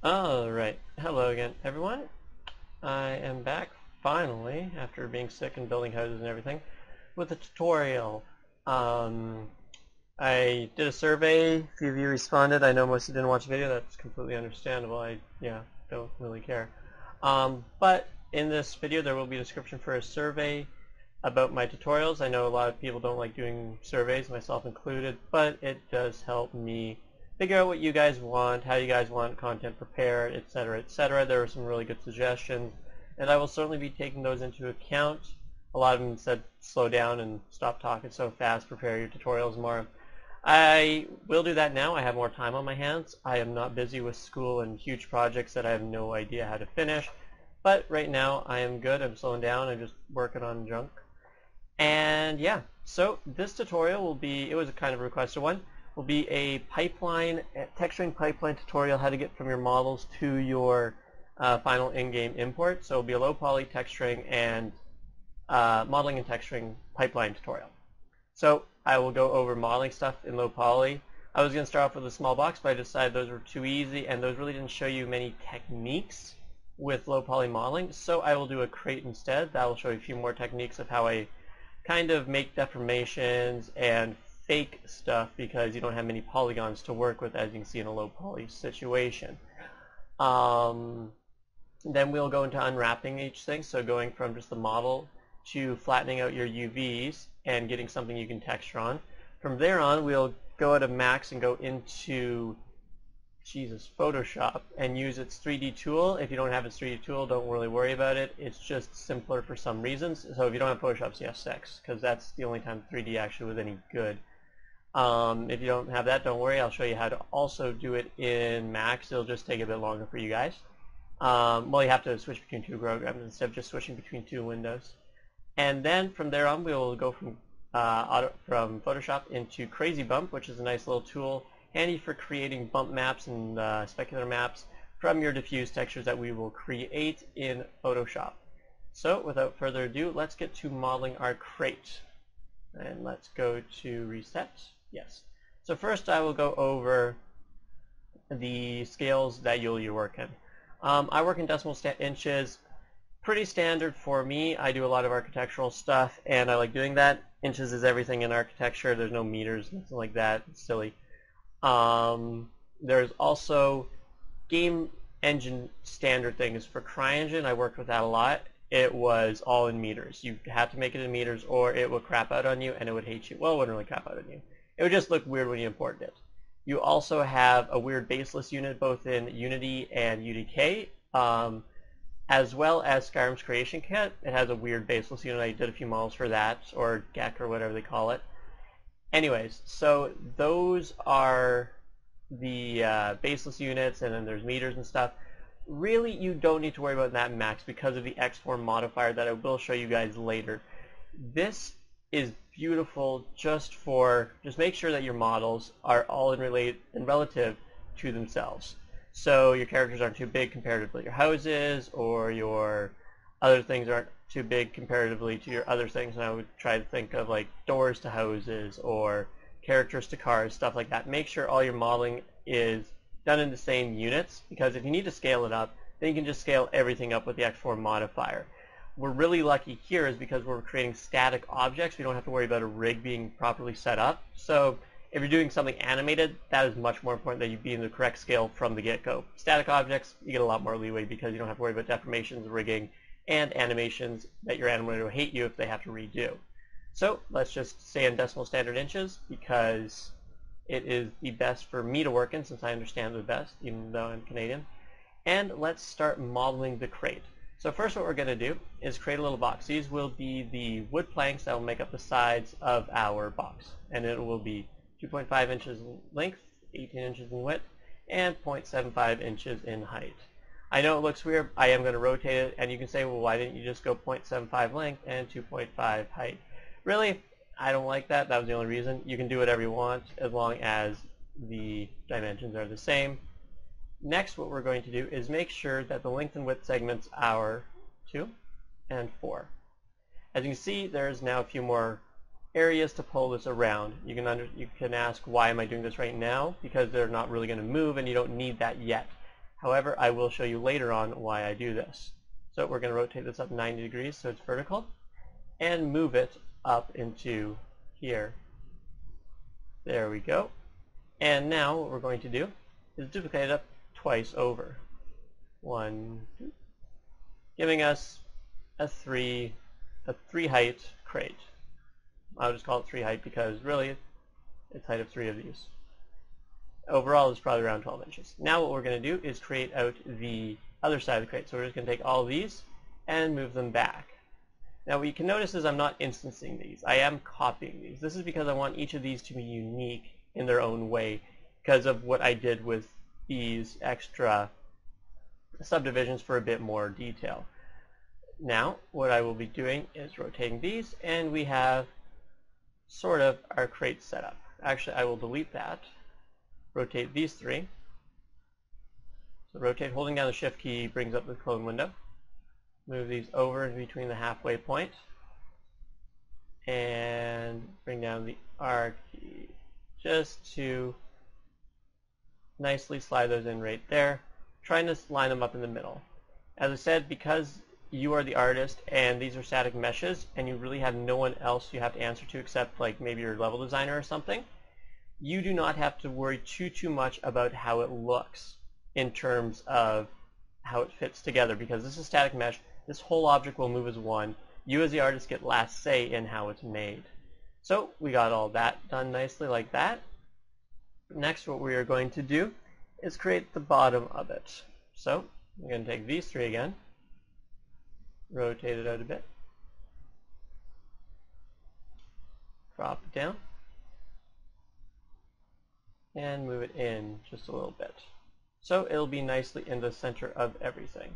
Alright, hello again everyone. I am back finally after being sick and building houses and everything with a tutorial. Um, I did a survey, a few of you responded. I know most of you didn't watch the video, that's completely understandable. I don't really care. But in this video there will be a description for a survey about my tutorials. I know a lot of people don't like doing surveys, myself included, but it does help me figure out what you guys want, how you guys want content prepared, etc., etc. There were some really good suggestions, and I will certainly be taking those into account. A lot of them said slow down and stop talking so fast, prepare your tutorials more. I will do that now. I have more time on my hands. I am not busy with school and huge projects that I have no idea how to finish, but right now I am good. I'm slowing down. I'm just working on junk. And yeah, so this tutorial will be, it was a kind of requested one, will be a pipeline, texturing pipeline tutorial, how to get from your models to your final in-game import. So it'll be a low poly texturing and modeling and texturing pipeline tutorial. So I will go over modeling stuff in low poly. I was going to start off with a small box, but I decided those were too easy and those really didn't show you many techniques with low poly modeling. So I will do a crate instead. That will show you a few more techniques of how I kind of make deformations and fake stuff because you don't have many polygons to work with, as you can see in a low poly situation. Then we'll go into unwrapping each thing, so going from just the model to flattening out your UVs and getting something you can texture on. From there on, we'll go at a max and go into Photoshop and use its 3D tool. If you don't have its 3D tool, don't really worry about it. It's just simpler for some reasons. So if you don't have Photoshop, CS6, because that's the only time 3D actually was any good. If you don't have that, don't worry. I'll show you how to also do it in Max. It'll just take a bit longer for you guys. Well, you have to switch between two programs instead of just switching between two windows. And then from there on, we will go from Photoshop into Crazy Bump, which is a nice little tool handy for creating bump maps and specular maps from your diffuse textures that we will create in Photoshop. So without further ado, let's get to modeling our crate. And let's go to reset. Yes. So first I will go over the scales that you'll work in. I work in decimal inches. Pretty standard for me. I do a lot of architectural stuff and I like doing that. Inches is everything in architecture. There's no meters, nothing like that. It's silly. There's also game engine standard things. For CryEngine, I worked with that a lot. It was all in meters. You had to make it in meters or it would crap out on you and it would hate you. Well, it wouldn't really crap out on you. It would just look weird when you imported it. You also have a weird baseless unit both in Unity and UDK, as well as Skyrim's Creation Kit. It has a weird baseless unit. I did a few models for that, or GEC or whatever they call it. Anyways, so those are the baseless units, and then there's meters and stuff. Really, you don't need to worry about that max because of the X-form modifier that I will show you guys later. This is beautiful just make sure that your models are all in relative to themselves. So your characters aren't too big comparatively to your houses, or your other things aren't too big comparatively to your other things. And I would try to think of like doors to houses or characters to cars, stuff like that. Make sure all your modeling is done in the same units, because if you need to scale it up, then you can just scale everything up with the X-form modifier. We're really lucky here is because we're creating static objects. We don't have to worry about a rig being properly set up. So if you're doing something animated, that is much more important that you be in the correct scale from the get-go. Static objects, you get a lot more leeway because you don't have to worry about deformations, rigging, and animations that your animator will hate you if they have to redo. So let's just say in decimal standard inches because it is the best for me to work in since I understand the best, even though I'm Canadian. And let's start modeling the crate. So first what we're going to do is create a little box. These will be the wood planks that will make up the sides of our box. And it will be 2.5 inches in length, 18 inches in width, and 0.75 inches in height. I know it looks weird. I am going to rotate it, and you can say, well, why didn't you just go 0.75 length and 2.5 height? Really, I don't like that. That was the only reason. You can do whatever you want as long as the dimensions are the same. Next, what we're going to do is make sure that the length and width segments are 2 and 4. As you can see, there's now a few more areas to pull this around. You can ask, why am I doing this right now? Because they're not really going to move and you don't need that yet. However, I will show you later on why I do this. So we're going to rotate this up 90 degrees so it's vertical and move it up into here. There we go. And now what we're going to do is duplicate it up twice over. 1, 2, giving us a three height crate. I'll just call it 3 height because really it's height of 3 of these. Overall it's probably around 12 inches. Now what we're going to do is create out the other side of the crate. So we're just going to take all of these and move them back. Now what you can notice is I'm not instancing these. I am copying these. This is because I want each of these to be unique in their own way because of what I did with these extra subdivisions for a bit more detail. Now what I will be doing is rotating these, and we have sort of our crate set up. Actually, I will delete that. Rotate these 3. So rotate, holding down the shift key brings up the clone window. Move these over in between the halfway point and bring down the R key just to nicely slide those in right there, trying to line them up in the middle. As I said, because you are the artist and these are static meshes and you really have no one else you have to answer to except like maybe your level designer or something, you do not have to worry too much about how it looks in terms of how it fits together, because this is static mesh. This whole object will move as one. You as the artist get last say in how it's made. So we got all that done nicely like that. Next, what we are going to do is create the bottom of it. So we're going to take these 3 again, rotate it out a bit, drop it down, and move it in just a little bit. So it'll be nicely in the center of everything.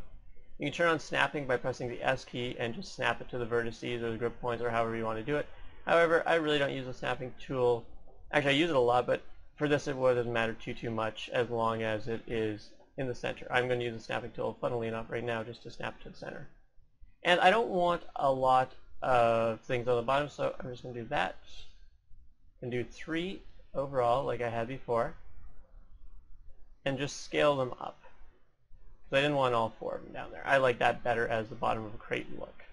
You can turn on snapping by pressing the S key and just snap it to the vertices or the grip points or however you want to do it. However, I really don't use the snapping tool. Actually, I use it a lot, but for this it doesn't matter too much as long as it is in the center. I'm going to use the snapping tool, funnily enough, right now just to snap it to the center. And I don't want a lot of things on the bottom, so I'm just going to do that. And do 3 overall like I had before. And just scale them up. Because I didn't want all 4 of them down there. I like that better as the bottom of a crate look.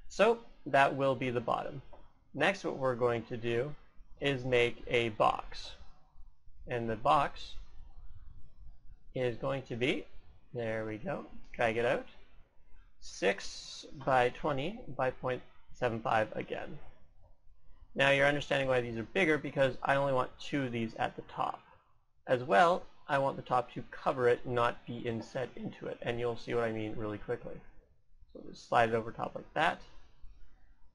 So that will be the bottom. Next, what we're going to do is make a box. And the box is going to be, there we go, drag it out, 6 by 20 by 0.75 again. Now you're understanding why these are bigger, because I only want 2 of these at the top. As well, I want the top to cover it, not be inset into it, and you'll see what I mean really quickly. So just slide it over top like that.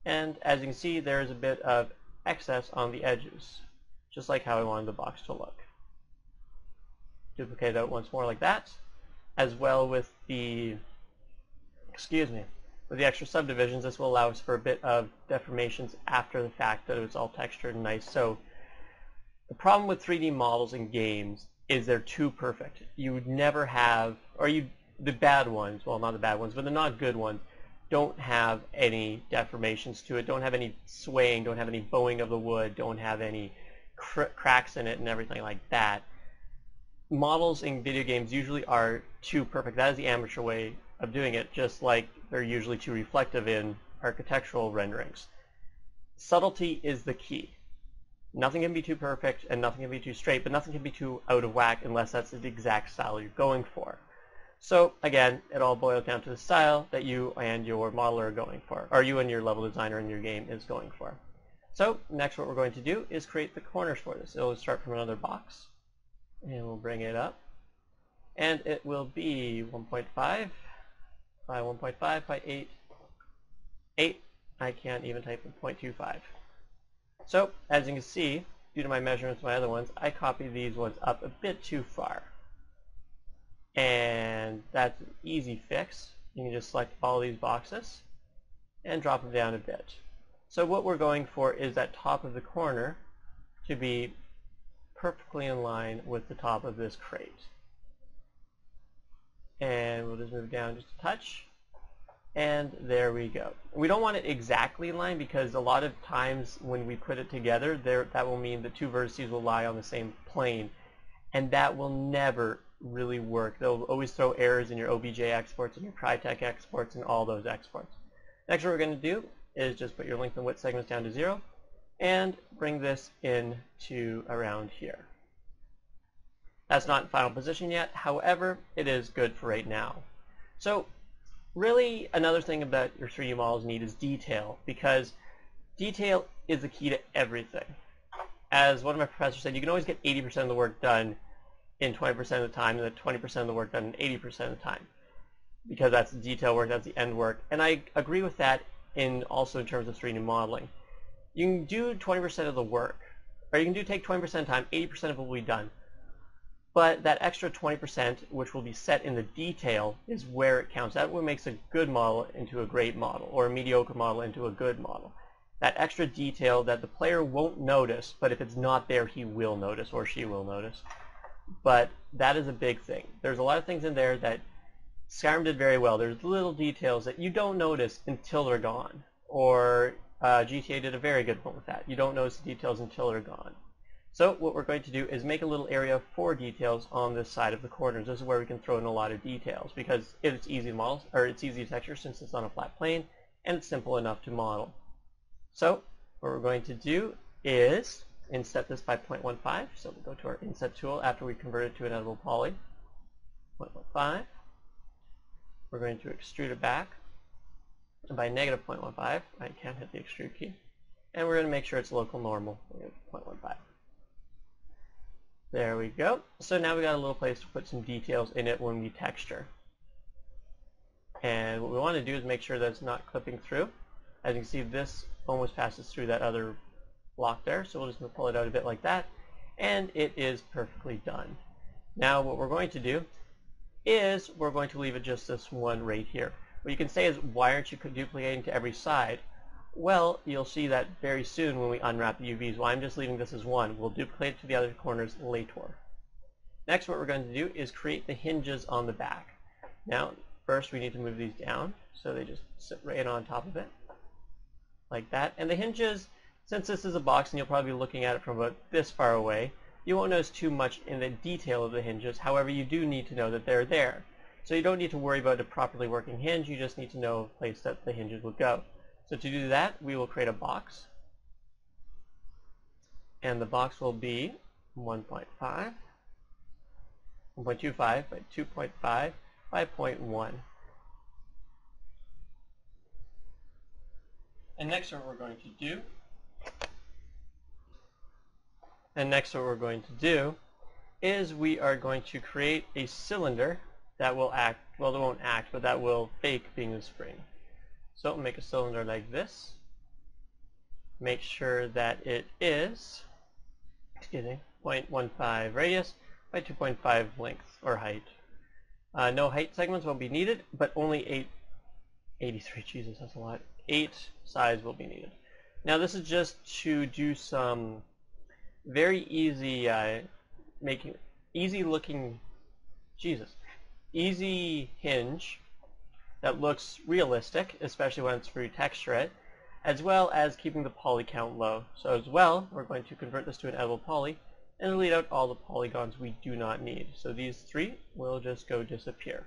And as you can see, there is a bit of excess on the edges, just like how I wanted the box to look. Duplicate it out once more like that, as well with the, with the extra subdivisions. This will allow us for a bit of deformations after the fact that it's all textured and nice. So the problem with 3D models in games is they're too perfect. You would never have, or the bad ones, well, not the bad ones, but the not good ones, don't have any deformations to it, don't have any swaying, don't have any bowing of the wood, don't have any cracks in it and everything like that. Models in video games usually are too perfect. That is the amateur way of doing it, just like they're usually too reflective in architectural renderings. Subtlety is the key. Nothing can be too perfect and nothing can be too straight, but nothing can be too out of whack unless that's the exact style you're going for. So again, it all boils down to the style that you and your modeler are going for, or you and your level designer in your game is going for. So next what we're going to do is create the corners for this. It'll start from another box, and we'll bring it up. And it will be 1.5 by 1.5 by 8. I can't even type 0.25. So as you can see, due to my measurements of my other ones, I copied these ones up a bit too far. And that's an easy fix. You can just select all these boxes and drop them down a bit. So what we're going for is that top of the corner to be perfectly in line with the top of this crate. And we'll just move down just a touch. And there we go. We don't want it exactly in line, because a lot of times when we put it together, that will mean the 2 vertices will lie on the same plane. And that will never really work. They'll always throw errors in your OBJ exports and your Crytek exports and all those exports. Next, what we're going to do is just put your length and width segments down to 0 and bring this in to around here. That's not in final position yet, however, it is good for right now. So really, another thing about your 3D models need is detail, because detail is the key to everything. As one of my professors said, you can always get 80% of the work done in 20% of the time, and then 20% of the work done in 80% of the time, because that's the detail work, that's the end work. And I agree with that also in terms of 3D modeling. You can do 20% of the work, or you can take 20% of the time, 80% of it will be done. But that extra 20%, which will be set in the detail, is where it counts. That's what makes a good model into a great model, or a mediocre model into a good model. That extra detail that the player won't notice, but if it's not there, he will notice, or she will notice. But that is a big thing. There's a lot of things in there that Skyrim did very well. There's little details that you don't notice until they're gone. Or GTA did a very good one with that. You don't notice the details until they're gone. So what we're going to do is make a little area for details on this side of the corners. This is where we can throw in a lot of details, because it's easy to model, or it's easy to texture since it's on a flat plane, and it's simple enough to model. So what we're going to do is inset this by 0.15. So we'll go to our inset tool after we convert it to an editable poly. 0.15. We're going to extrude it back by negative 0.15. I can't hit the extrude key. And we're going to make sure it's local normal. 0.15. There we go. So now we got a little place to put some details in it when we texture. And what we want to do is make sure that it's not clipping through. As you can see, this almost passes through that other block there. So we'll just pull it out a bit like that. And it is perfectly done. Now what we're going to do is we're going to leave it just this one right here. What you can say is, why aren't you duplicating to every side? Well, you'll see that very soon when we unwrap the UVs. Well, I'm just leaving this as one. We'll duplicate it to the other corners later. Next, what we're going to do is create the hinges on the back. Now, first we need to move these down so they just sit right on top of it, like that. And the hinges, since this is a box and you'll probably be looking at it from about this far away, you won't notice too much in the detail of the hinges. However, you do need to know that they're there. So you don't need to worry about a properly working hinge. You just need to know a place that the hinges would go. So to do that, we will create a box. And the box will be 1.5, 1.25 by 2.5 by 0.1. And next what we're going to do is we are going to create a cylinder that will act, well, it won't act, but that will fake being a spring. So we'll make a cylinder like this. Make sure that it is, 0.15 radius by 2.5 length or height. No height segments will be needed, but only 83, Jesus, that's a lot. 8 sides will be needed. Now this is just to do some very easy, easy hinge that looks realistic, especially when it's free texture it, as well as keeping the poly count low. So as well, we're going to convert this to an editable poly and delete out all the polygons we do not need. So these 3 will just go disappear.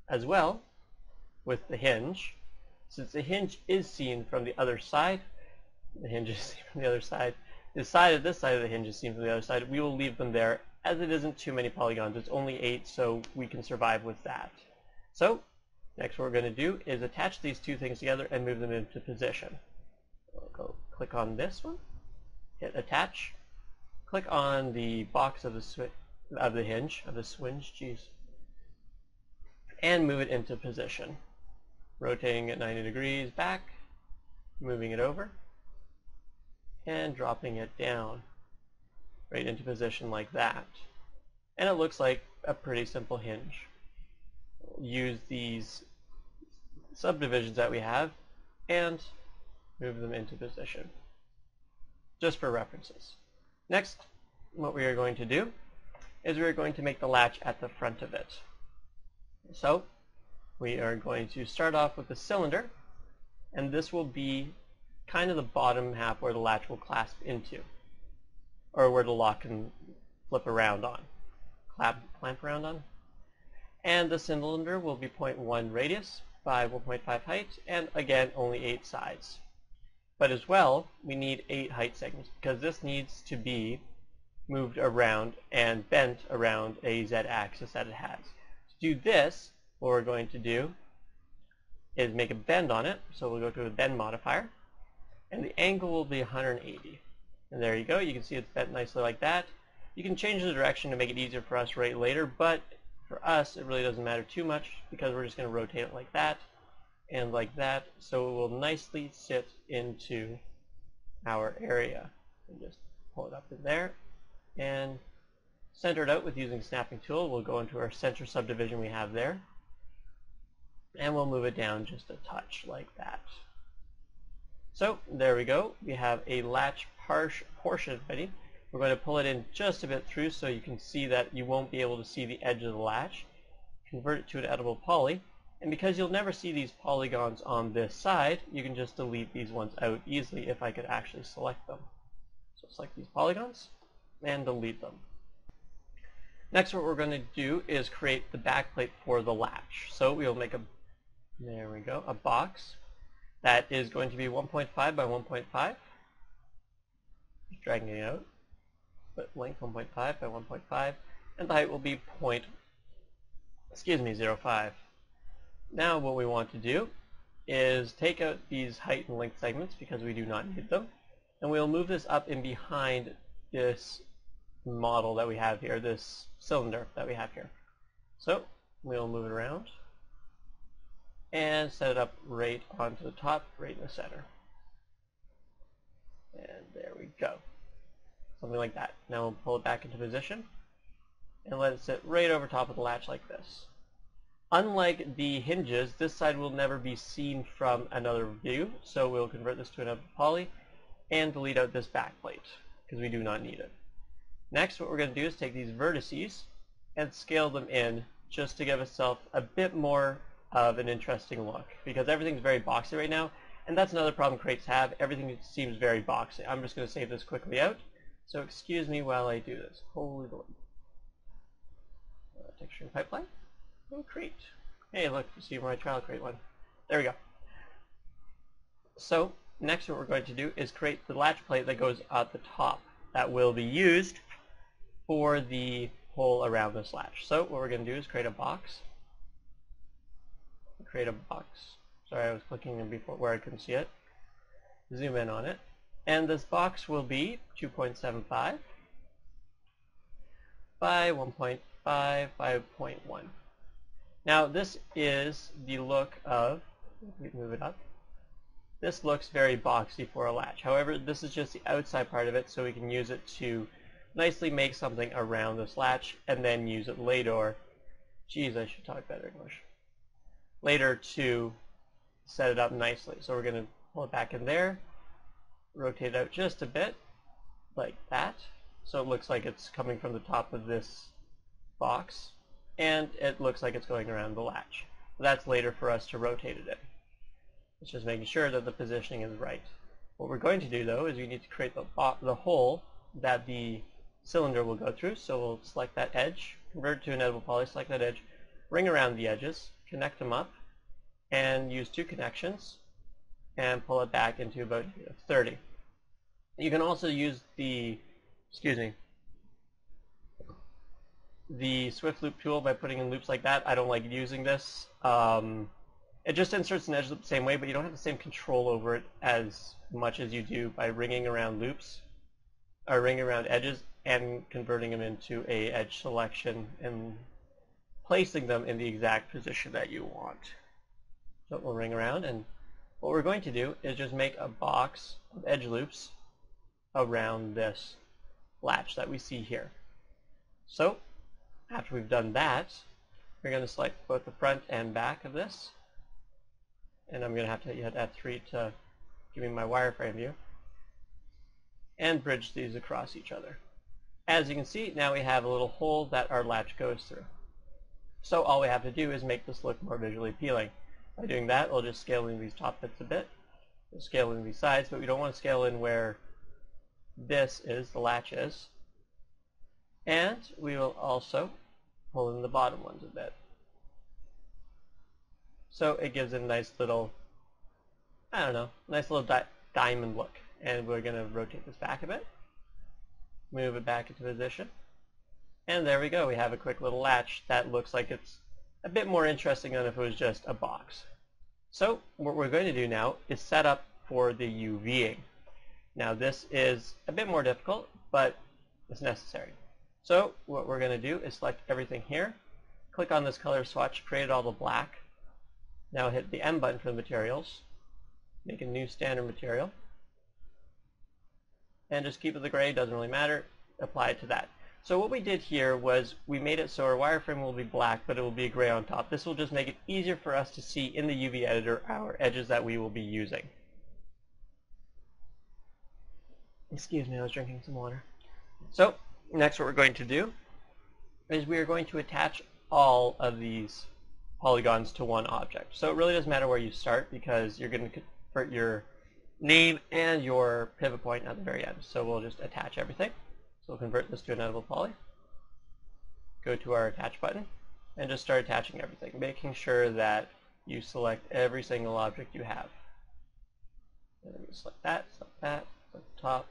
As well, with the hinge, since the hinge is seen from the other side, the hinge is seen from the other side, this side of the hinge is seen from the other side, we will leave them there as it isn't too many polygons. It's only 8, so we can survive with that. So next what we're going to do is attach these 2 things together and move them into position. We'll go click on this one, hit attach, click on the box of the hinge, of the swinge, and move it into position. Rotating at 90 degrees back, moving it over, and dropping it down right into position like that. And it looks like a pretty simple hinge. Use these subdivisions that we have and move them into position, just for references. Next, what we are going to do is we are going to make the latch at the front of it. So we are going to start off with the cylinder, and this will be kind of the bottom half where the latch will clasp into, or where the lock can flip around on. clamp around on. And the cylinder will be 0.1 radius by 1.5 height, and again only 8 sides. But as well, we need 8 height segments because this needs to be moved around and bent around a z-axis that it has. To do this, what we're going to do is make a bend on it. So we'll go to a bend modifier, and the angle will be 180. And there you go. You can see it's bent nicely like that. You can change the direction to make it easier for us right later, but for us it really doesn't matter too much because we're just going to rotate it like that and like that, so it will nicely sit into our area. And just pull it up in there and center it out with using snapping tool. We'll go into our center subdivision we have there, and we'll move it down just a touch like that. So there we go. We have a latch portion ready. We're going to pull it in just a bit through so you can see that you won't be able to see the edge of the latch. Convert it to an editable poly, and because you'll never see these polygons on this side, you can just delete these ones out easily if I could actually select them. So select these polygons and delete them. Next, what we're going to do is create the backplate for the latch. So we'll make a box that is going to be 1.5 by 1.5. Just dragging it out. But length 1.5 by 1.5, and the height will be 0.05. Now what we want to do is take out these height and length segments because we do not need them, and we'll move this up in behind this model that we have here, this cylinder that we have here. So we'll move it around and set it up right onto the top, right in the center. And there we go. Something like that. Now we'll pull it back into position and let it sit right over top of the latch like this. Unlike the hinges, this side will never be seen from another view, so we'll convert this to another poly and delete out this back plate because we do not need it. Next, what we're going to do is take these vertices and scale them in just to give itself a bit more of an interesting look, because everything's very boxy right now, and that's another problem crates have. Everything seems very boxy. I'm just going to save this quickly out. So excuse me while I do this. Holy Lord. Texturing pipeline. Oh, crate. Hey, look, you see my trial crate one. There we go. So next what we're going to do is create the latch plate that goes at the top that will be used for the hole around this latch. So what we're going to do is create a box. Sorry, I was clicking in before where I couldn't see it. Zoom in on it. And this box will be 2.75 by 1.5 by 0.1. Now this is the look of, move it up. This looks very boxy for a latch. However, this is just the outside part of it, so we can use it to nicely make something around this latch and then use it later. Geez, I should talk better English. Later to set it up nicely. So we're going to pull it back in there, rotate it out just a bit, like that, so it looks like it's coming from the top of this box, and it looks like it's going around the latch. That's later for us to rotate it in. It's just making sure that the positioning is right. What we're going to do, though, is we need to create the hole that the cylinder will go through, so we'll select that edge, convert it to an editable poly, select that edge, ring around the edges, connect them up, and use 2 connections, and pull it back into about 30. You can also use the Swift Loop tool by putting in loops like that. I don't like using this. It just inserts an edge loop the same way, but you don't have the same control over it as much as you do by ringing around loops, or ringing around edges and converting them into a edge selection and placing them in the exact position that you want. So we'll ring around, and what we're going to do is just make a box of edge loops around this latch that we see here. So after we've done that, we're going to select both the front and back of this, and I'm going to have to hit F3 to give me my wireframe view, and bridge these across each other. As you can see, now we have a little hole that our latch goes through. So all we have to do is make this look more visually appealing. By doing that, we'll just scale in these top bits a bit. We'll scale in these sides, but we don't want to scale in where this is, the latch is. And we will also pull in the bottom ones a bit. So it gives it a nice little, I don't know, nice little diamond look. And we're going to rotate this back a bit, move it back into position, and there we go. We have a quick little latch that looks like it's a bit more interesting than if it was just a box. So what we're going to do now is set up for the UVing. Now this is a bit more difficult, but it's necessary. So what we're going to do is select everything here, click on this color swatch, create all the black. Now hit the M button for the materials, make a new standard material, and just keep it the gray, doesn't really matter, apply it to that. So what we did here was we made it so our wireframe will be black, but it will be gray on top. This will just make it easier for us to see in the UV editor our edges that we will be using. Excuse me, I was drinking some water. So next what we're going to do is we are going to attach all of these polygons to one object. So it really doesn't matter where you start because you're going to convert your name and your pivot point at the very end. So we'll just attach everything. So we'll convert this to an editable poly, go to our attach button, and just start attaching everything, making sure that you select every single object you have. And then you select that, select the top.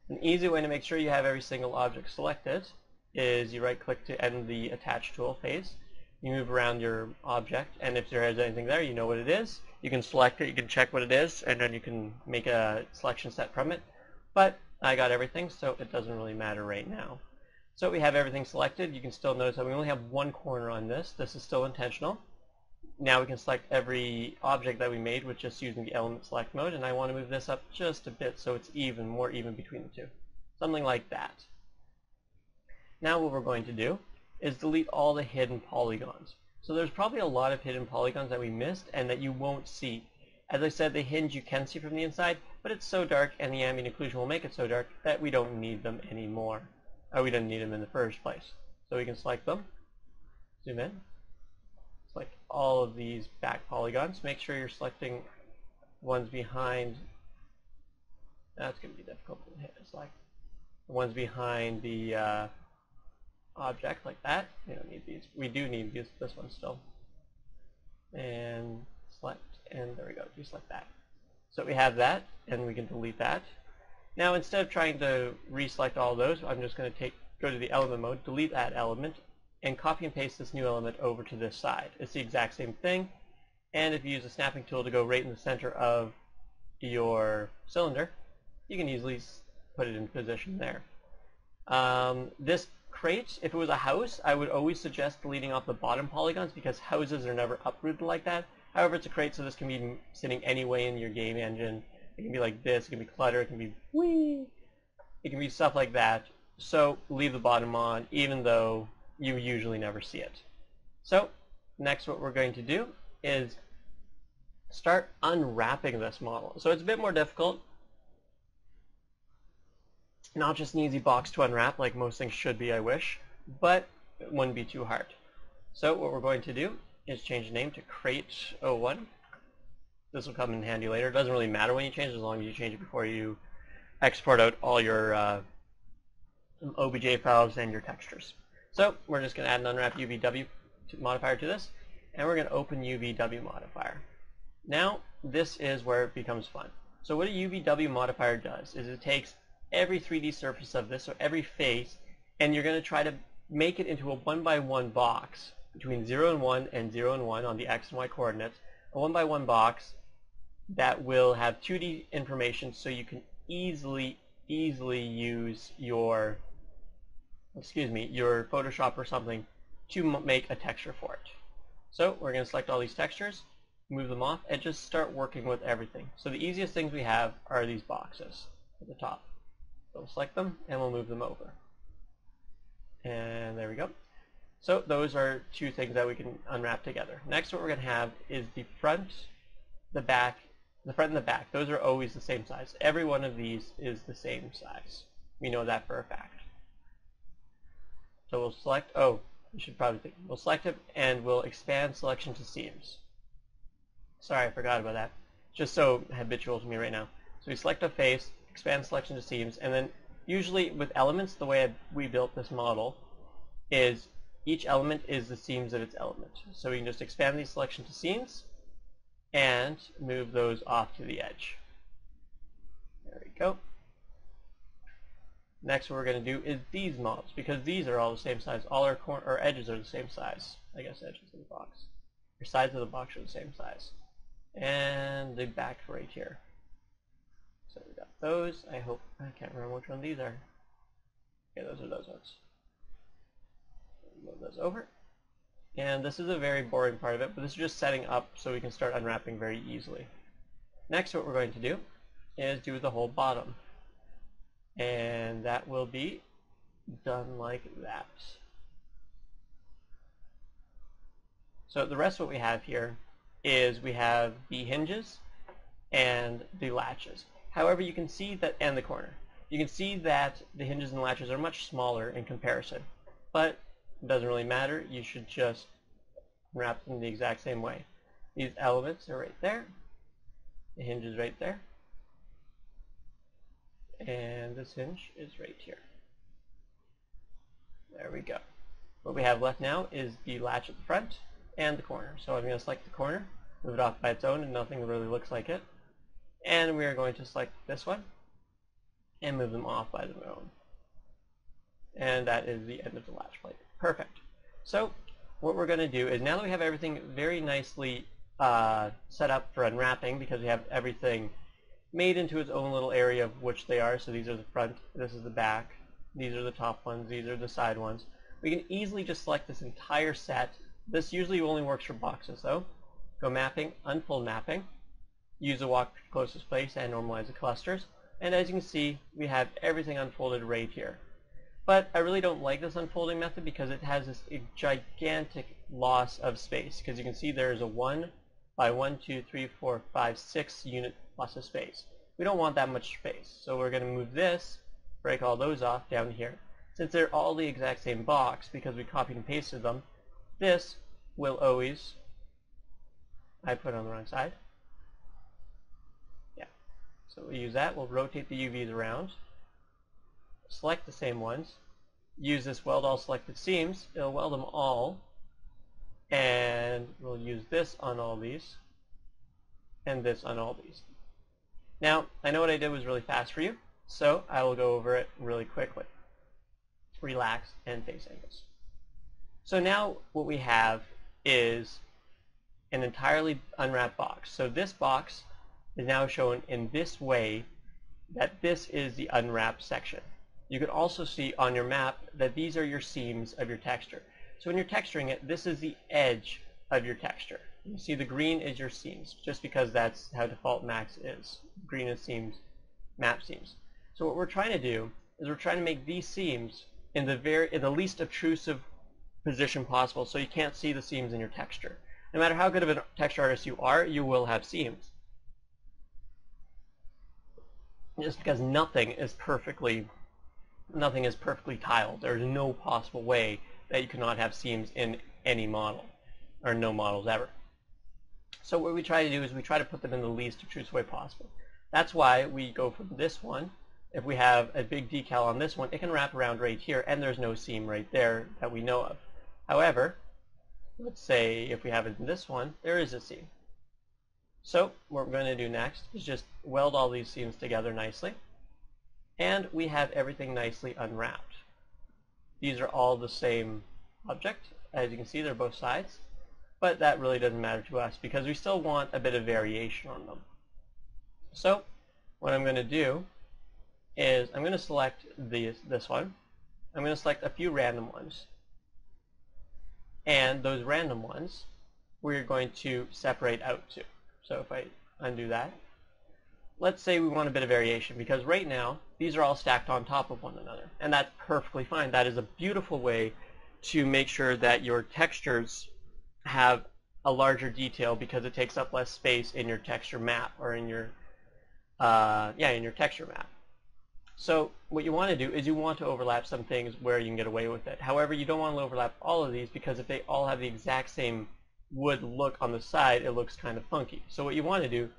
An easy way to make sure you have every single object selected is you right click to end the attach tool phase. You move around your object, and if there is anything there, you know what it is. You can select it, you can check what it is, and then you can make a selection set from it. But I got everything, so it doesn't really matter right now. So we have everything selected. You can still notice that we only have one corner on this. This is still intentional. Now we can select every object that we made with just using the element select mode, and I want to move this up just a bit so it's more even between the two. Something like that. Now what we're going to do is delete all the hidden polygons. So there's probably a lot of hidden polygons that we missed and that you won't see. As I said, the hinge you can see from the inside, but it's so dark and the ambient occlusion will make it so dark that we don't need them anymore. We didn't need them in the first place. So we can select them, zoom in, select all of these back polygons. Make sure you're selecting ones behind, that's going to be difficult to hit, select the ones behind the object like that. We don't need these. We do need this one still. And select, and there we go, deselect that. So we have that, and we can delete that. Now instead of trying to reselect all those, I'm just going to go to the element mode, delete that element, and copy and paste this new element over to this side. It's the exact same thing, and if you use the snapping tool to go right in the center of your cylinder, you can easily put it in position there. This crate, if it was a house, I would always suggest deleting off the bottom polygons because houses are never uprooted like that. However, it's a crate, so this can be sitting any way in your game engine. It can be like this, it can be clutter, it can be whee, it can be stuff like that. So leave the bottom on, even though you usually never see it. So next what we're going to do is start unwrapping this model. So it's a bit more difficult. Not just an easy box to unwrap like most things should be, I wish, but it wouldn't be too hard. So what we're going to do is change the name to Crate01. This will come in handy later. It doesn't really matter when you change it as long as you change it before you export out all your OBJ files and your textures. So we're just going to add an Unwrap UVW modifier to this, and we're going to open UVW modifier. Now this is where it becomes fun. So what a UVW modifier does is it takes every 3D surface of this, so every face, and you're going to try to make it into a 1x1 box between 0 and 1 and 0 and 1 on the X and Y coordinates, a 1x1 box that will have 2D information so you can easily use your Photoshop or something to make a texture for it. So we're going to select all these textures, move them off, and just start working with everything. So the easiest things we have are these boxes at the top. So we'll select them and we'll move them over. And there we go. So those are two things that we can unwrap together. Next what we're going to have is the front, the back, the front and the back. Those are always the same size. Every one of these is the same size. We know that for a fact. So we'll select, we'll select it and we'll expand selection to seams. Sorry, I forgot about that. Just so habitual to me right now. So we select a face, expand selection to seams, and then usually with elements, the way we built this model is each element is the seams of its element. So we can just expand these selection to seams and move those off to the edge. There we go. Next what we're going to do is these models, because these are all the same size. All our edges are the same size. I guess edges of the box. Or sides of the box are the same size. And the back right here. So we got those. I can't remember which one these are. Okay, those are those ones. Move those over. And this is a very boring part of it, but this is just setting up so we can start unwrapping very easily. Next what we're going to do is do the whole bottom. And that will be done like that. So the rest of what we have here is we have the hinges and the latches. However, you can see that, and the corner. You can see that the hinges and latches are much smaller in comparison, but it doesn't really matter. You should just wrap them the exact same way. These elements are right there. The hinge is right there. And this hinge is right here. There we go. What we have left now is the latch at the front and the corner. So I'm going to select the corner, move it off by its own, and nothing really looks like it. And we are going to select this one and move them off by their own. And that is the end of the latch plate. Perfect. So what we're going to do is, now that we have everything very nicely set up for unwrapping, because we have everything made into its own little area of which they are. So these are the front, this is the back, these are the top ones, these are the side ones. We can easily just select this entire set. This usually only works for boxes though. Go mapping, unfold mapping, use the walk to closest place and normalize the clusters. And as you can see, we have everything unfolded right here. But I really don't like this unfolding method because it has this gigantic loss of space. Because you can see there is a 1 by 1, 2, 3, 4, 5, 6 unit loss of space. We don't want that much space. So we're going to move this, break all those off down here. Since they're all the exact same box because we copied and pasted them, this will always, I put it on the wrong side. Yeah. So we'll use that. We'll rotate the UVs around. Select the same ones. Use this weld all selected seams. It'll weld them all. And we'll use this on all these. And this on all these. Now, I know what I did was really fast for you, so I will go over it really quickly. Relax and face angles. So now what we have is an entirely unwrapped box. So this box is now shown in this way, that this is the unwrapped section. You can also see on your map that these are your seams of your texture. So when you're texturing it, this is the edge of your texture. You see the green is your seams, just because that's how default max is. Green is seams, map seams. So what we're trying to do is we're trying to make these seams in the least obtrusive position possible, so you can't see the seams in your texture. No matter how good of a texture artist you are, you will have seams. Just because nothing is perfectly tiled. There's no possible way that you cannot have seams in any model, or no models ever. So what we try to do is we try to put them in the least obtrusive way possible. That's why we go from this one. If we have a big decal on this one, it can wrap around right here, and there's no seam right there that we know of. However, let's say if we have it in this one, there is a seam. So what we're going to do next is just weld all these seams together nicely, and we have everything nicely unwrapped. These are all the same object. As you can see, they're both sides. But that really doesn't matter to us because we still want a bit of variation on them. So what I'm going to do is I'm going to select this one. I'm going to select a few random ones. And those random ones we're going to separate out to. So if I undo that, let's say we want a bit of variation, because right now these are all stacked on top of one another. And that's perfectly fine. That is a beautiful way to make sure that your textures have a larger detail, because it takes up less space in your texture map, or in your in your texture map. So what you want to do is you want to overlap some things where you can get away with it. However, you don't want to overlap all of these, because if they all have the exact same wood look on the side, it looks kind of funky. So what you want to do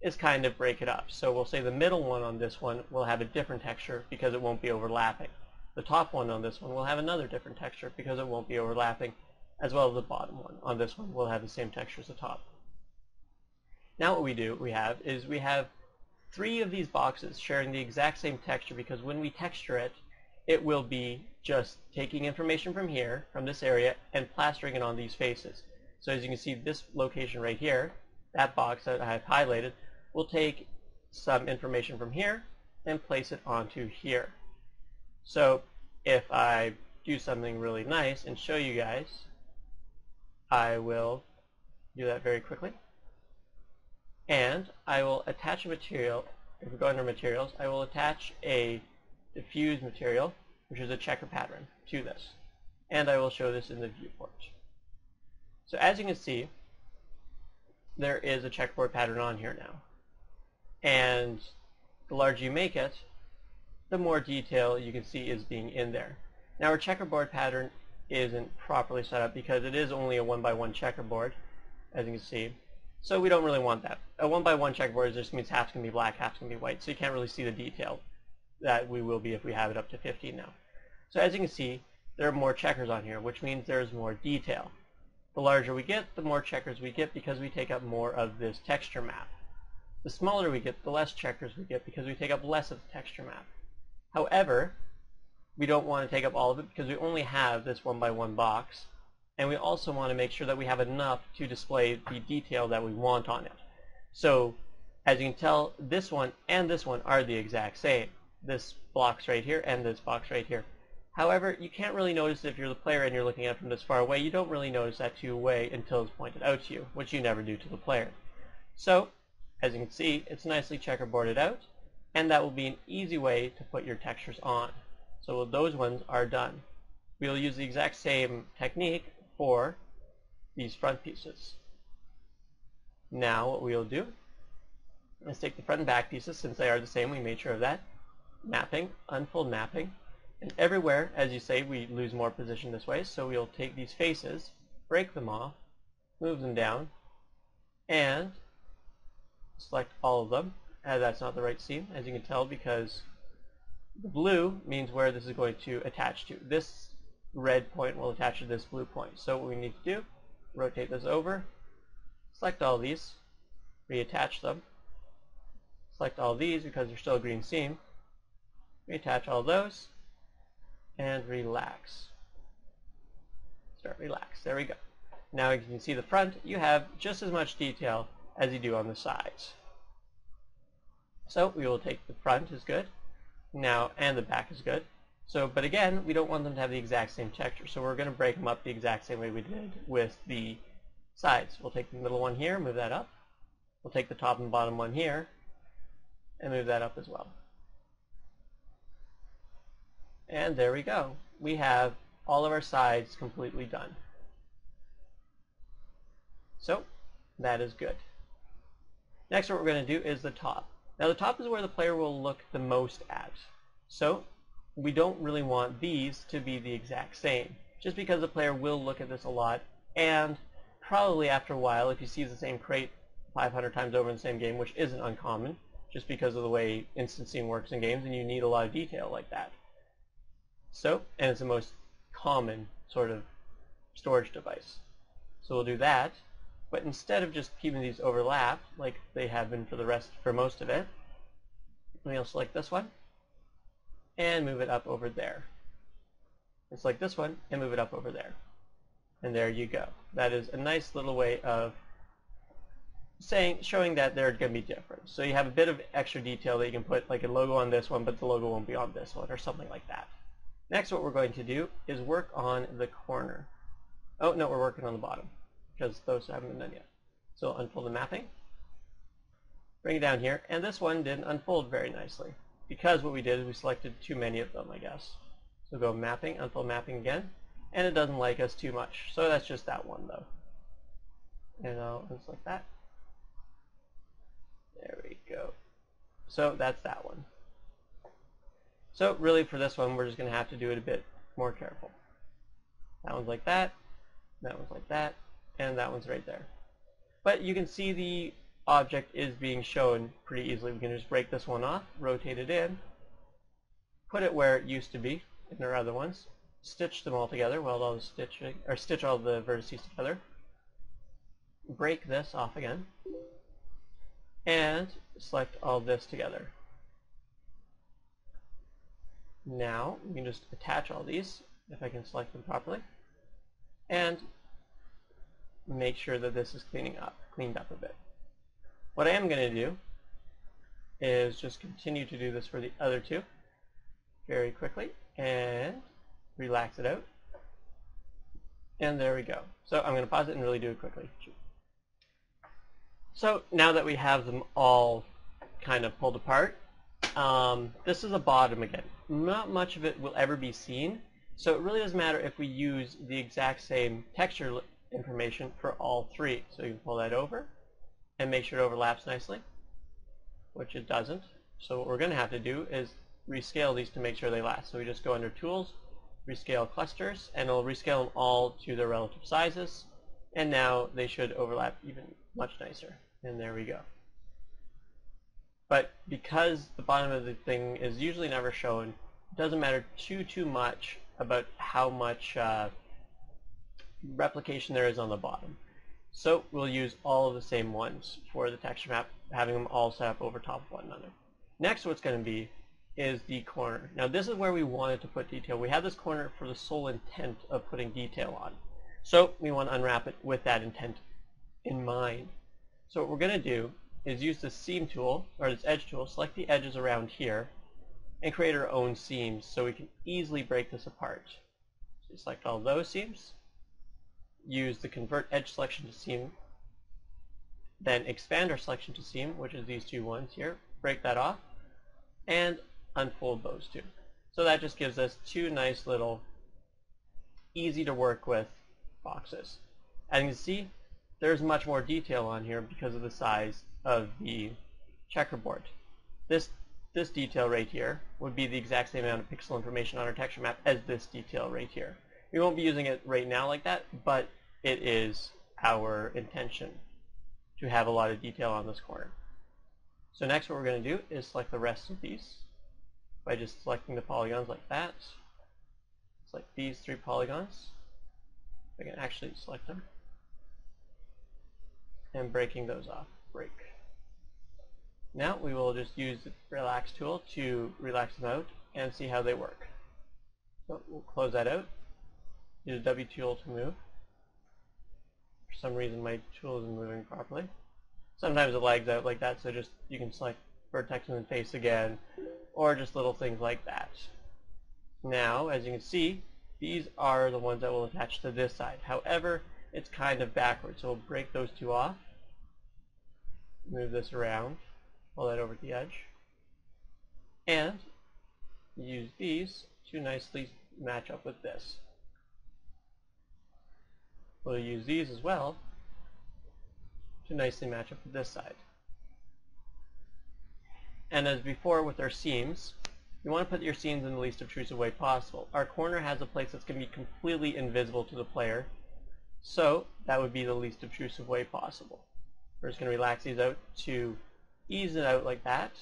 is kind of break it up. So we'll say the middle one on this one will have a different texture because it won't be overlapping. the top one on this one will have another different texture because it won't be overlapping, as well as the bottom one on this one will have the same texture as the top. Now what we have 3 of these boxes sharing the exact same texture, because when we texture it, it will be just taking information from here, from this area, and plastering it on these faces. So as you can see, this location right here, that box that I have highlighted, will take some information from here and place it onto here. So if I do something really nice and show you guys, I will do that very quickly. And I will attach a material. If we go under materials, I will attach a diffuse material, which is a checker pattern, to this. And I will show this in the viewport. So as you can see, there is a checkerboard pattern on here now. And the larger you make it, the more detail you can see is being in there. Now our checkerboard pattern isn't properly set up because it is only a 1x1 checkerboard, as you can see. So we don't really want that. A 1x1 checkerboard just means half's going to be black, half's going to be white, so you can't really see the detail that we will be if we have it up to 15 now. So as you can see, there are more checkers on here, which means there's more detail. The larger we get, the more checkers we get because we take up more of this texture map. The smaller we get, the less checkers we get because we take up less of the texture map. However, we don't want to take up all of it because we only have this 1x1 box, and we also want to make sure that we have enough to display the detail that we want on it. So as you can tell, this one and this one are the exact same. This box right here and this box right here. However, you can't really notice if you're the player and you're looking at it from this far away. You don't really notice that two-way until it's pointed out to you, which you never do to the player. So as you can see, it's nicely checkerboarded out, and that will be an easy way to put your textures on. So those ones are done. We'll use the exact same technique for these front pieces. Now what we'll do is take the front and back pieces, since they are the same, we made sure of that. Mapping, unfold mapping, and everywhere, as you say, we lose more position this way, so we'll take these faces, break them off, move them down, and select all of them. That's not the right seam, as you can tell, because the blue means where this is going to attach to. This red point will attach to this blue point. So what we need to do, rotate this over, select all these, reattach them, select all these because they're still a green seam, reattach all those, and relax. Start relax. There we go. Now you can see the front, you have just as much detail as you do on the sides. So we will take the front is good now, and the back is good. So, but again, we don't want them to have the exact same texture, so we're going to break them up the exact same way we did with the sides. We'll take the middle one here, move that up. We'll take the top and bottom one here, and move that up as well. And there we go. We have all of our sides completely done. So, that is good. Next, what we're going to do is the top. Now the top is where the player will look the most at. So we don't really want these to be the exact same, just because the player will look at this a lot, and probably after a while, if he sees the same crate 500 times over in the same game, which isn't uncommon, just because of the way instancing works in games, and you need a lot of detail like that. So, and it's the most common sort of storage device. So we'll do that. But instead of just keeping these overlapped, like they have been for most of it, we'll select this one and move it up over there. And select this one and move it up over there. And there you go. That is a nice little way of showing that they're going to be different. So you have a bit of extra detail that you can put, like a logo on this one, but the logo won't be on this one, or something like that. Next, what we're going to do is work on the corner. Oh, no, we're working on the bottom, because those haven't been done yet. So unfold the mapping, bring it down here, and this one didn't unfold very nicely, because what we did is we selected too many of them, I guess. So go mapping, unfold mapping again, and it doesn't like us too much. So that's just that one, though. And I'll unselect that. There we go. So that's that one. So really for this one, we're just going to have to do it a bit more careful. That one's like that, that one's like that, and that one's right there. But you can see the object is being shown pretty easily. We can just break this one off, rotate it in, put it where it used to be, in our other ones, stitch them all together, weld all the stitching, or stitch all the vertices together, break this off again, and select all this together. Now we can just attach all these, if I can select them properly, and make sure that this is cleaned up a bit. What I am going to do is just continue to do this for the other two very quickly and relax it out. And there we go. So I'm going to pause it and really do it quickly. So now that we have them all kind of pulled apart, this is a bottom again. Not much of it will ever be seen, so it really doesn't matter if we use the exact same texture information for all three. So you can pull that over and make sure it overlaps nicely, which it doesn't. So what we're going to have to do is rescale these to make sure they last. So we just go under Tools, Rescale Clusters, and it'll rescale them all to their relative sizes. And now they should overlap even much nicer. And there we go. But because the bottom of the thing is usually never shown, it doesn't matter too much about how much replication there is on the bottom. So we'll use all of the same ones for the texture map, having them all set up over top of one another. Next, what's going to be is the corner. Now this is where we wanted to put detail. We have this corner for the sole intent of putting detail on. So we want to unwrap it with that intent in mind. So what we're going to do is use this seam tool, or this edge tool, select the edges around here, and create our own seams so we can easily break this apart. So select all those seams, use the Convert Edge Selection to Seam, then expand our selection to seam, which is these two ones here, break that off, and unfold those two. So that just gives us two nice little, easy to work with boxes. As you can see, there's much more detail on here because of the size of the checkerboard. This detail right here would be the exact same amount of pixel information on our texture map as this detail right here. We won't be using it right now like that, but it is our intention to have a lot of detail on this corner. So next what we're going to do is select the rest of these by just selecting the polygons like that. Select these three polygons. I can actually select them. And breaking those off. Break. Now we will just use the Relax tool to relax them out and see how they work. So we'll close that out. Use the W tool to move. For some reason my tool isn't moving properly. Sometimes it lags out like that, so just you can select vertex and then face again, or just little things like that. Now, as you can see, these are the ones that will attach to this side. However, it's kind of backwards, so we'll break those two off, move this around, pull that over to the edge, and use these to nicely match up with this. We'll use these as well to nicely match up with this side. And as before with our seams, you want to put your seams in the least obtrusive way possible. Our corner has a place that's going to be completely invisible to the player, so that would be the least obtrusive way possible. We're just going to relax these out to ease it out like that,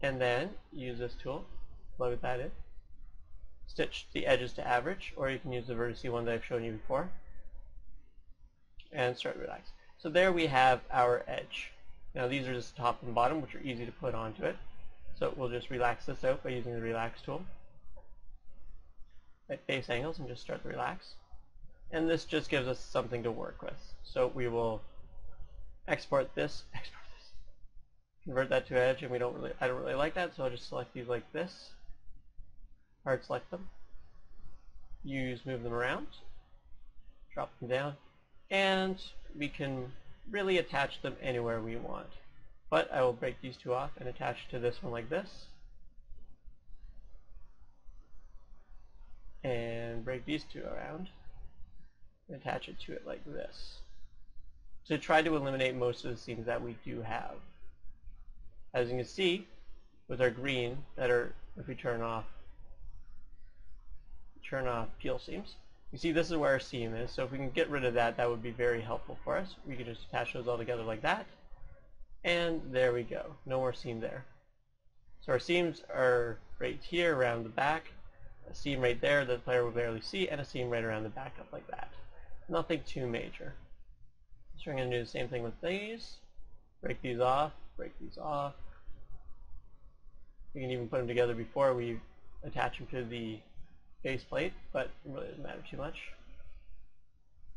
and then use this tool, plug that in, stitch the edges to average, or you can use the vertice one that I've shown you before, and start to relax. So there we have our edge. Now these are just top and bottom, which are easy to put onto it. So we'll just relax this out by using the Relax tool at face angles and just start to relax. And this just gives us something to work with. So we will export this, convert that to edge, and I don't really like that, so I'll just select these like this, hard select them, move them around, drop them down, and we can really attach them anywhere we want. But I will break these two off and attach to this one like this, and break these two around and attach it to it like this, to try to eliminate most of the seams that we do have. As you can see with our green, if we turn off peel seams, you see this is where our seam is, so if we can get rid of that, that would be very helpful for us. We can just attach those all together like that, and there we go, no more seam there. So our seams are right here around the back, a seam right there that the player will barely see, and a seam right around the back up like that. Nothing too major. So we're going to do the same thing with these. Break these off, break these off. We can even put them together before we attach them to the base plate, but it really doesn't matter too much.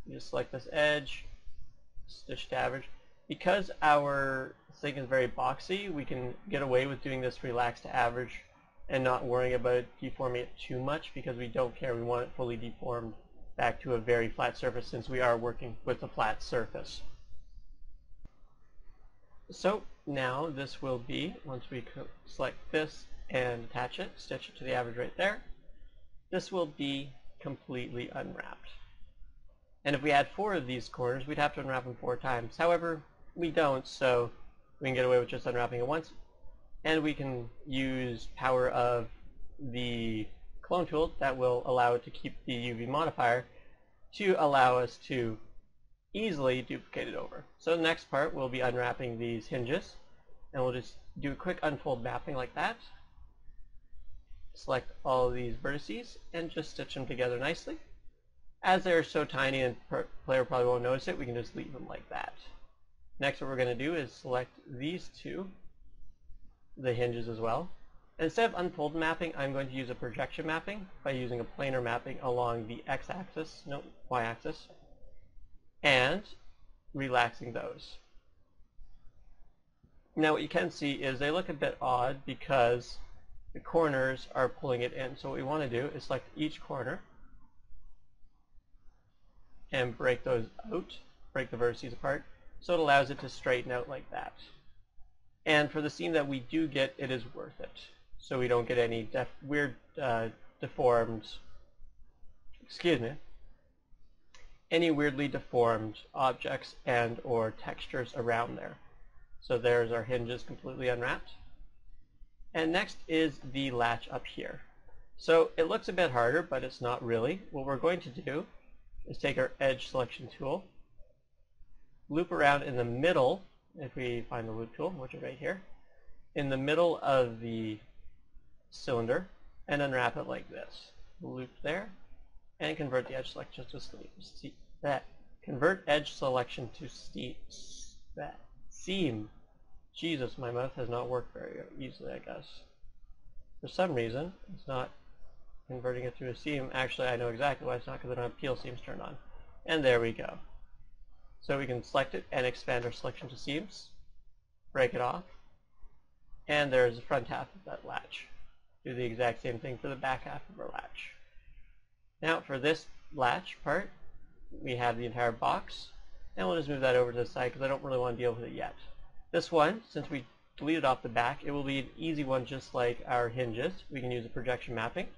You just select this edge, stitch to average. Because our thing is very boxy, we can get away with doing this relax to average and not worrying about deforming it too much, because we don't care. We want it fully deformed back to a very flat surface, since we are working with a flat surface. So now this will be, once we select this and attach it, stitch it to the average right there, this will be completely unwrapped. And if we had 4 of these corners, we'd have to unwrap them 4 times. However, we don't, so we can get away with just unwrapping it once. And we can use power of the clone tool that will allow it to keep the UV modifier to allow us to easily duplicate it over. So the next part, we'll be unwrapping these hinges, and we'll just do a quick unfold mapping like that. Select all of these vertices and just stitch them together nicely. As they're so tiny and the player probably won't notice it, we can just leave them like that. Next, what we're going to do is select these two, the hinges as well. Instead of unfold mapping, I'm going to use a projection mapping by using a planar mapping along the x-axis, no, y-axis, and relaxing those. Now what you can see is they look a bit odd because the corners are pulling it in. So what we want to do is select each corner and break those out, break the vertices apart, so it allows it to straighten out like that. And for the seam that we do get, it is worth it. So we don't get any weird deformed, any weirdly deformed objects and or textures around there. So there's our hinges completely unwrapped. And next is the latch up here. So it looks a bit harder, but it's not really. What we're going to do is take our edge selection tool, loop around in the middle, if we find the loop tool, which is right here, in the middle of the cylinder, and unwrap it like this. Loop there, and convert the edge selection to seam. Jesus, my mouth has not worked very easily, I guess. For some reason, it's not converting it through a seam. Actually, I know exactly why it's not, because I don't have peel seams turned on. And there we go. So we can select it and expand our selection to seams, break it off, and there's the front half of that latch. Do the exact same thing for the back half of our latch. Now for this latch part, we have the entire box, and we'll just move that over to the side because I don't really want to deal with it yet. This one, since we deleted off the back, it will be an easy one just like our hinges. We can use a projection mapping,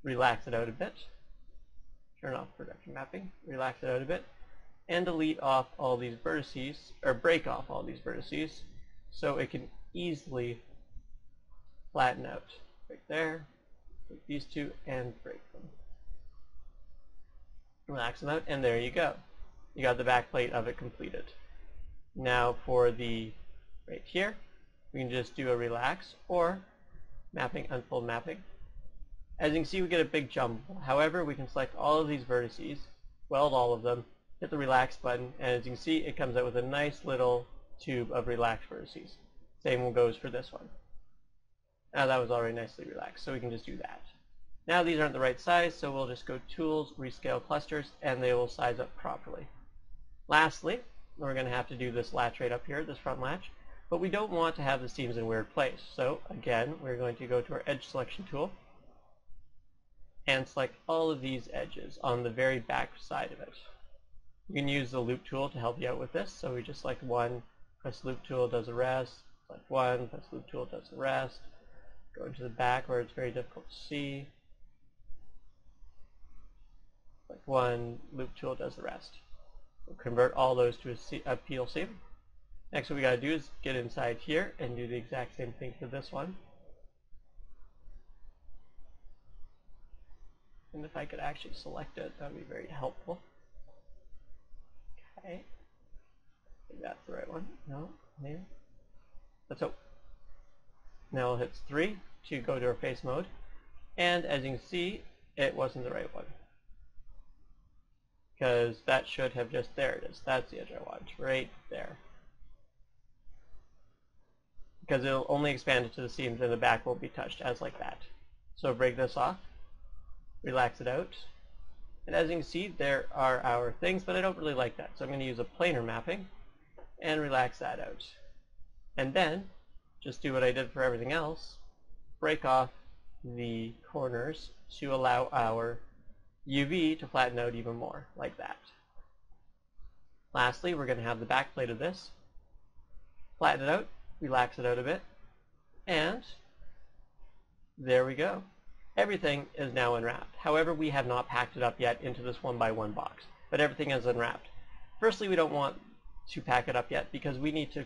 relax it out a bit, turn off projection mapping, relax it out a bit, and delete off all these vertices, or break off all these vertices, so it can easily flatten out. Right there, take these two and break them. Relax them out, and there you go. You got the back plate of it completed. Now for the right here, we can just do a relax or mapping, unfold mapping. As you can see, we get a big jumble. However, we can select all of these vertices, weld all of them, hit the relax button, and as you can see, it comes out with a nice little tube of relaxed vertices. Same goes for this one. Now that was already nicely relaxed, so we can just do that. Now these aren't the right size, so we'll just go Tools, Rescale Clusters, and they will size up properly. Lastly, we're going to have to do this latch right up here, this front latch, but we don't want to have the seams in a weird place. So again, we're going to go to our Edge Selection tool and select all of these edges on the very back side of it. You can use the Loop tool to help you out with this, so we just select one, press Loop tool, does the rest, select one, press Loop tool, does the rest, go into the back where it's very difficult to see, select one, Loop tool, does the rest. We'll convert all those to a peel seam. Next what we got to do is get inside here and do the exact same thing for this one. And if I could actually select it, that would be very helpful. Okay. I think that's the right one. No, maybe. Let's hope. Now we'll hit 3 to go to our face mode. And as you can see, it wasn't the right one, because that should have just, there it is, that's the edge I want, right there. Because it'll only expand it to the seams and the back won't be touched, as like that. So break this off, relax it out, and as you can see, there are our things, but I don't really like that, so I'm going to use a planar mapping and relax that out. And then, just do what I did for everything else, break off the corners to allow our UV to flatten out even more, like that. Lastly, we're going to have the back plate of this, flatten it out, relax it out a bit, and there we go. Everything is now unwrapped. However, we have not packed it up yet into this 1x1 box, but everything is unwrapped. Firstly, we don't want to pack it up yet because we need to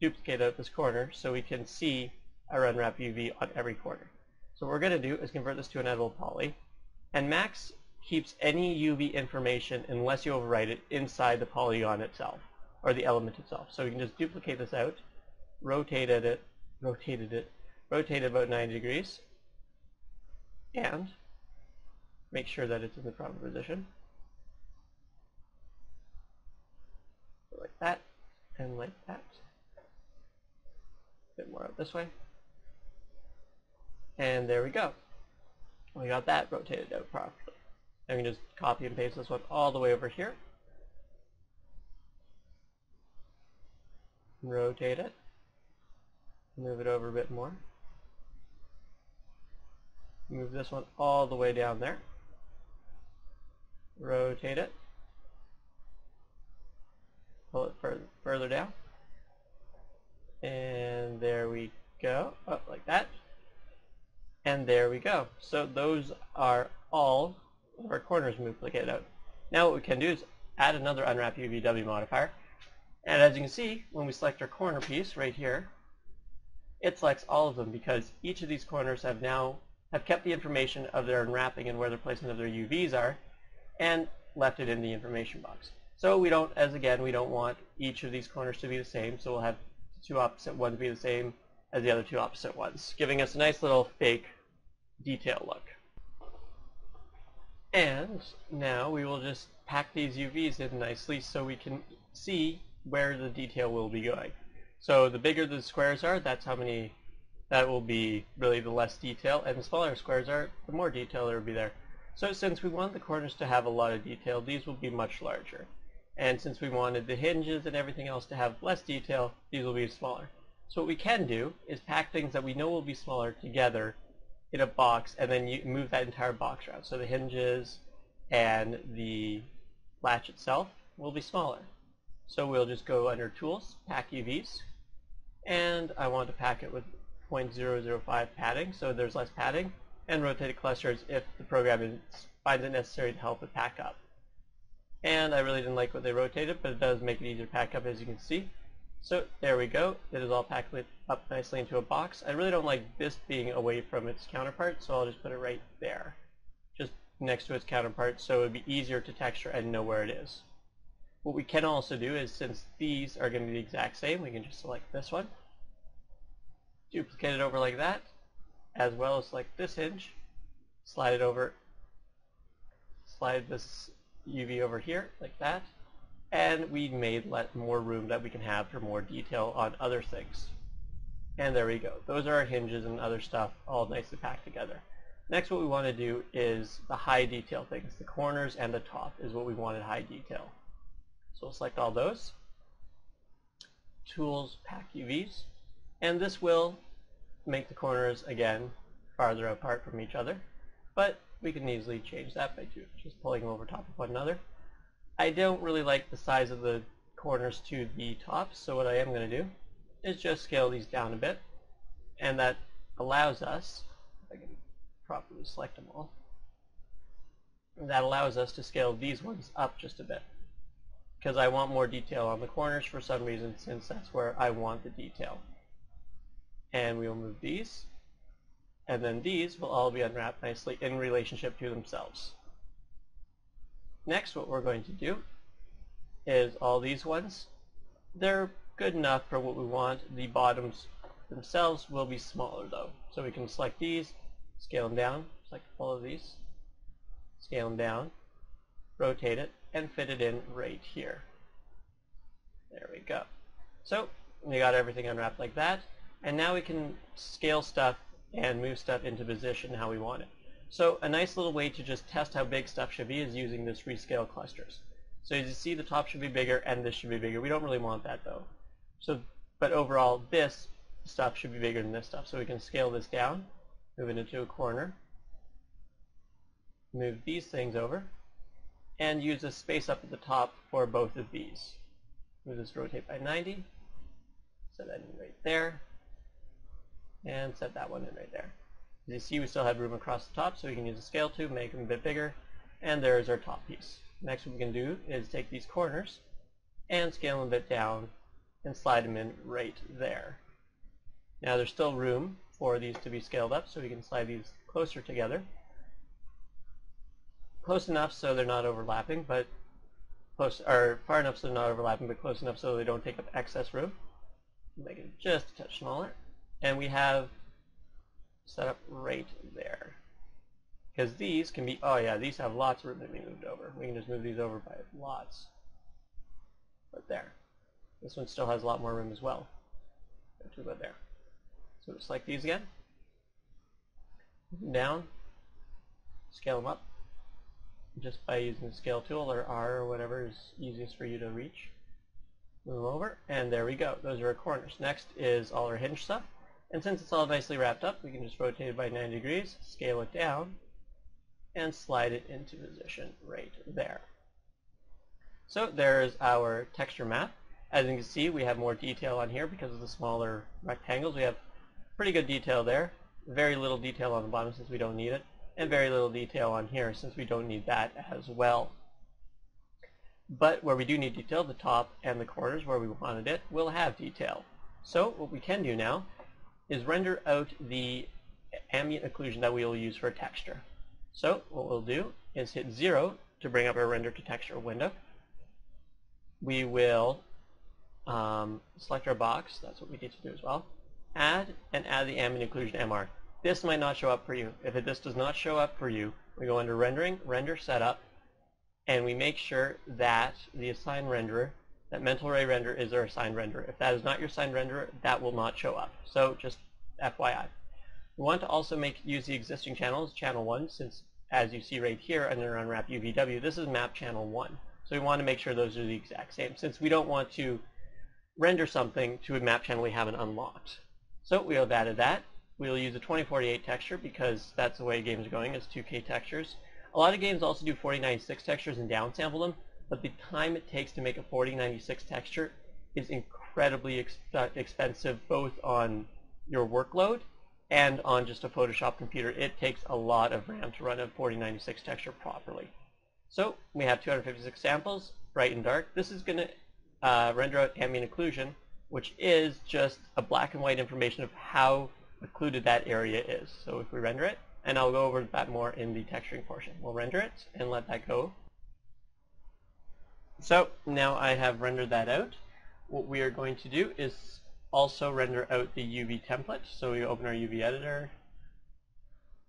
duplicate out this corner so we can see our unwrapped UV on every corner. So what we're going to do is convert this to an editable poly, and Max keeps any UV information unless you overwrite it inside the polygon itself, or the element itself. So we can just duplicate this out, rotate it about 90 degrees, and make sure that it's in the proper position. Like that, and like that. A bit more out this way. And there we go. We got that rotated out properly. And we can just copy and paste this one all the way over here. Rotate it. Move it over a bit more. Move this one all the way down there. Rotate it. Pull it further down. And there we go. Up like that. And there we go. So those are all of our corners duplicated out. Now what we can do is add another Unwrap UVW modifier. And as you can see, when we select our corner piece right here, it selects all of them because each of these corners have kept the information of their unwrapping and where their placement of their UVs are, and left it in the information box. So we don't want each of these corners to be the same, so we'll have two opposite ones be the same as the other two opposite ones, giving us a nice little fake detail look. And now we will just pack these UVs in nicely so we can see where the detail will be going. So the bigger the squares are, that will be really the less detail, and the smaller squares are, the more detail there will be there. So since we want the corners to have a lot of detail, these will be much larger. And since we wanted the hinges and everything else to have less detail, these will be smaller. So what we can do is pack things that we know will be smaller together in a box, and then you move that entire box around. So the hinges and the latch itself will be smaller. So we'll just go under Tools, Pack UVs, and I want to pack it with 0.005 padding, so there's less padding, and rotate clusters if the program finds it necessary to help it pack up. And I really didn't like what they rotated, but it does make it easier to pack up, as you can see. So there we go. It is all packed up nicely into a box. I really don't like this being away from its counterpart, so I'll just put it right there, just next to its counterpart, so it would be easier to texture and know where it is. What we can also do is, since these are going to be the exact same, we can just select this one, duplicate it over like that, as well as select this hinge, slide it over, slide this UV over here like that, and we made more room that we can have for more detail on other things. And there we go. Those are our hinges and other stuff all nicely packed together. Next, what we want to do is the high detail things. The corners and the top is what we wanted high detail. So we'll select all those. Tools, Pack UVs. And this will make the corners, again, farther apart from each other. But we can easily change that by just pulling them over top of one another. I don't really like the size of the corners to the tops, so what I am going to do is just scale these down a bit. And that allows us, if I can properly select them all, that allows us to scale these ones up just a bit, because I want more detail on the corners for some reason, since that's where I want the detail. And we will move these, and then these will all be unwrapped nicely in relationship to themselves. Next, what we're going to do is all these ones, they're good enough for what we want. The bottoms themselves will be smaller though, so we can select these, scale them down Just like to follow these, scale them down, rotate it, and fit it in right here. There we go. So we got everything unwrapped like that, and now we can scale stuff and move stuff into position how we want it. So a nice little way to just test how big stuff should be is using this rescale clusters. So as you see, the top should be bigger and this should be bigger. We don't really want that though. So, but overall, this stuff should be bigger than this stuff. So we can scale this down, move it into a corner, move these things over, and use a space up at the top for both of these. Move this rotate by 90, set that in right there, and set that one in right there. As you see, we still have room across the top, so we can use a scale tool, make them a bit bigger, and there's our top piece. Next what we can do is take these corners and scale them a bit down and slide them in right there. Now there's still room for these to be scaled up, so we can slide these closer together. Close enough so they're not overlapping, but far enough so they're not overlapping, but close enough so they don't take up excess room. Make it just a touch smaller. And we have set up right there. Because these can be, oh yeah, these have lots of room to be moved over. We can just move these over by lots. But there. This one still has a lot more room as well. To about there. So just like these again. Move them down. Scale them up. Just by using the scale tool or R or whatever is easiest for you to reach. Move them over, and there we go. Those are our corners. Next is all our hinge stuff. And since it's all nicely wrapped up, we can just rotate it by 90 degrees, scale it down, and slide it into position right there. So there's our texture map. As you can see, we have more detail on here because of the smaller rectangles. We have pretty good detail there. Very little detail on the bottom since we don't need it, and very little detail on here since we don't need that as well. But where we do need detail, the top and the corners where we wanted it, will have detail. So what we can do now is render out the ambient occlusion that we will use for texture. So what we'll do is hit 0 to bring up our render to texture window. We will select our box, that's what we need to do as well, add the ambient occlusion MR. This might not show up for you. If this does not show up for you, we go under rendering, render setup, and we make sure that the assigned renderer, that mental ray render is our assigned renderer. If that is not your assigned renderer, that will not show up. So just FYI. We want to also use the existing channels, channel 1, since as you see right here under Unwrap UVW, this is map channel 1. So we want to make sure those are the exact same, since we don't want to render something to a map channel we haven't unlocked. So we have added that. We'll use a 2048 texture because that's the way games are going, is 2K textures. A lot of games also do 4096 textures and downsample them, but the time it takes to make a 4096 texture is incredibly expensive, both on your workload and on just a Photoshop computer. It takes a lot of RAM to run a 4096 texture properly. So we have 256 samples, bright and dark. This is going to render out ambient occlusion, which is just a black and white information of how occluded that area is. So if we render it, and I'll go over that more in the texturing portion. We'll render it and let that go. So now I have rendered that out. What we are going to do is also render out the UV template. So we open our UV editor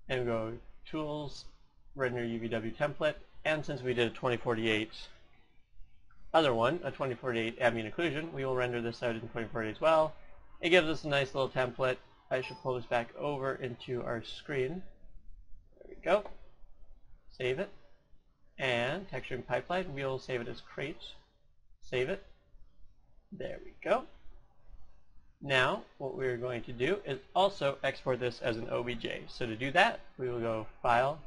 and go Tools, Render UVW Template, and since we did a 2048 other one, a 2048 ambient occlusion, we will render this out in 2048 as well. It gives us a nice little template. I should pull this back over into our screen. There we go. Save it. And texturing pipeline, we'll save it as crate. Save it. There we go. Now, what we're going to do is also export this as an OBJ. So to do that, we will go File,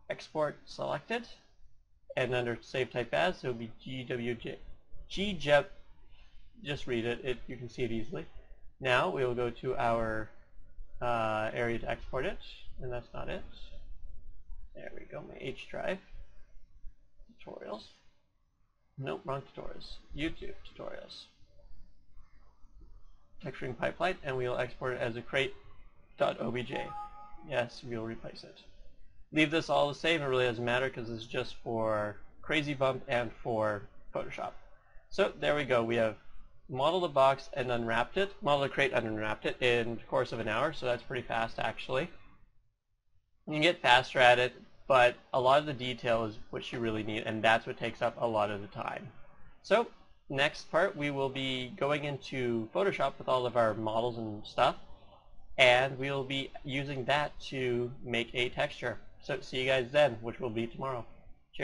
Export Selected, and under Save Type As, it will be GWJ. Just read it. You can see it easily. Now, we will go to our area to export it, and that's not it. There we go, my H drive. Tutorials. Nope, wrong tutorials. YouTube tutorials. Texturing pipeline, and we will export it as a crate.obj. Yes, we will replace it. Leave this all the same, it really doesn't matter because this is just for Crazy Bump and for Photoshop. So there we go, we have modeled the box and unwrapped it, modeled the crate and unwrapped it in the course of an hour, so that's pretty fast actually. You can get faster at it, but a lot of the detail is what you really need, and that's what takes up a lot of the time. So next part, we will be going into Photoshop with all of our models and stuff, and we'll be using that to make a texture. So see you guys then, which will be tomorrow.